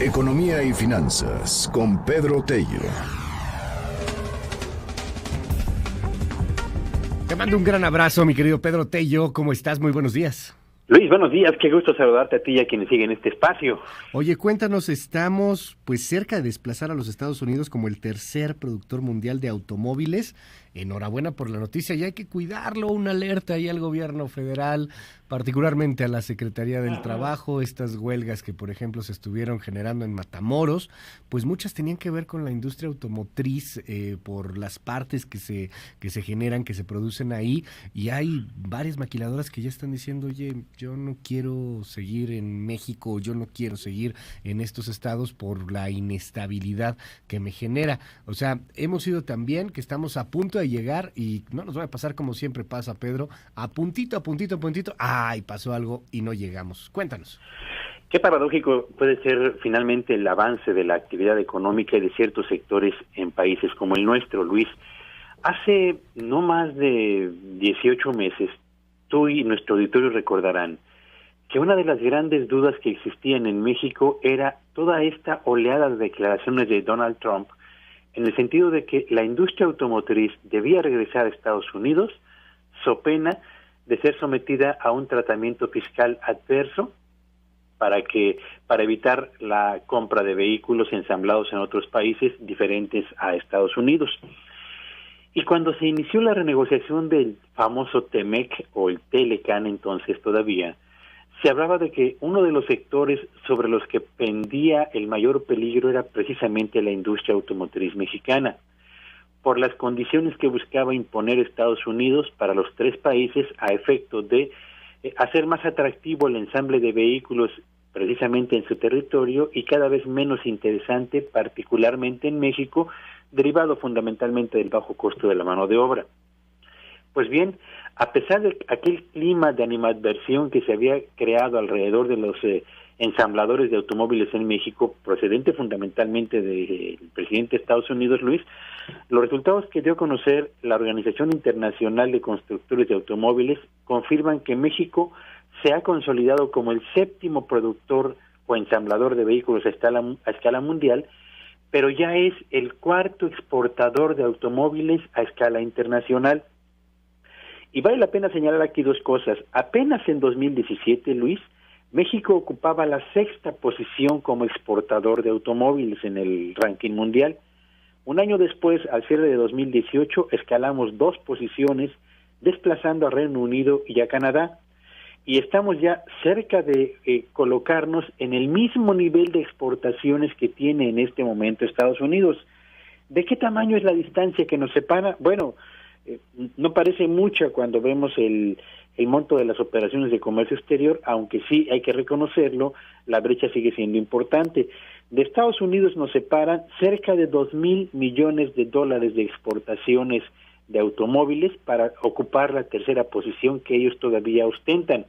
Economía y finanzas con Pedro Tello. Te mando un gran abrazo, mi querido Pedro Tello. ¿Cómo estás? Muy buenos días. Luis, buenos días. Qué gusto saludarte a ti y a quienes siguen este espacio. Oye, cuéntanos, estamos pues cerca de desplazar a los Estados Unidos como el tercer productor mundial de automóviles. Enhorabuena por la noticia, y hay que cuidarlo, una alerta ahí al gobierno federal, particularmente a la Secretaría del Trabajo. Estas huelgas que, por ejemplo, se estuvieron generando en Matamoros, pues muchas tenían que ver con la industria automotriz, por las partes que se generan, que se producen ahí, y hay varias maquiladoras que ya están diciendo, oye, yo no quiero seguir en México, yo no quiero seguir en estos estados por la inestabilidad que me genera. O sea, hemos ido también que estamos a punto de llegar, y no nos va a pasar como siempre pasa, Pedro, a puntito, ¡ay! Pasó algo y no llegamos. Cuéntanos. Qué paradójico puede ser finalmente el avance de la actividad económica y de ciertos sectores en países como el nuestro, Luis. Hace no más de 18 meses, tú y nuestro auditorio recordarán que una de las grandes dudas que existían en México era toda esta oleada de declaraciones de Donald Trump, en el sentido de que la industria automotriz debía regresar a Estados Unidos, so pena de ser sometida a un tratamiento fiscal adverso para evitar la compra de vehículos ensamblados en otros países diferentes a Estados Unidos. Y cuando se inició la renegociación del famoso TEMEC, o el Telecan entonces todavía, se hablaba de que uno de los sectores sobre los que pendía el mayor peligro era precisamente la industria automotriz mexicana, por las condiciones que buscaba imponer Estados Unidos para los tres países a efecto de hacer más atractivo el ensamble de vehículos precisamente en su territorio y cada vez menos interesante, particularmente en México, derivado fundamentalmente del bajo costo de la mano de obra. Pues bien, a pesar de aquel clima de animadversión que se había creado alrededor de los ensambladores de automóviles en México, procedente fundamentalmente del presidente de Estados Unidos, Luis, los resultados que dio a conocer la Organización Internacional de Constructores de Automóviles confirman que México se ha consolidado como el séptimo productor o ensamblador de vehículos a escala mundial, pero ya es el cuarto exportador de automóviles a escala internacional. Y vale la pena señalar aquí dos cosas. Apenas en 2017, Luis, México ocupaba la sexta posición como exportador de automóviles en el ranking mundial. Un año después, al cierre de 2018, escalamos 2 posiciones, desplazando a Reino Unido y a Canadá. Y estamos ya cerca de colocarnos en el mismo nivel de exportaciones que tiene en este momento Estados Unidos. ¿De qué tamaño es la distancia que nos separa? Bueno, no parece mucha cuando vemos el monto de las operaciones de comercio exterior, aunque sí hay que reconocerlo, la brecha sigue siendo importante. De Estados Unidos nos separan cerca de $2,000 millones de exportaciones de automóviles para ocupar la tercera posición que ellos todavía ostentan.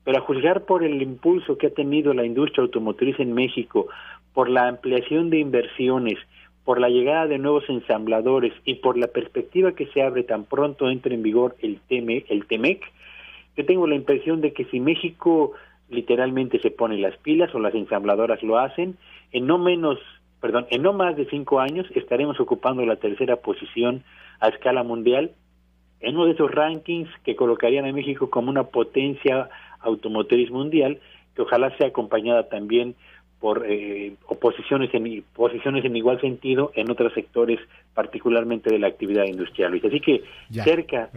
Pero a juzgar por el impulso que ha tenido la industria automotriz en México, por la ampliación de inversiones, por la llegada de nuevos ensambladores y por la perspectiva que se abre tan pronto entre en vigor el TEMEC, yo tengo la impresión de que si México literalmente se pone las pilas o las ensambladoras lo hacen, en no más de 5 años estaremos ocupando la tercera posición a escala mundial en uno de esos rankings que colocarían a México como una potencia automotriz mundial, que ojalá sea acompañada también por posiciones en igual sentido en otros sectores, particularmente de la actividad industrial, Luis. Así que cerca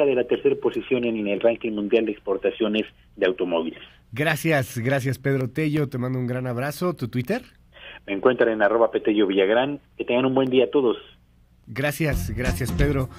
de la tercera posición en el ranking mundial de exportaciones de automóviles. Gracias Pedro Tello, te mando un gran abrazo. ¿Tu Twitter? Me encuentran en @Petello Villagrán. Que tengan un buen día a todos. Gracias Pedro.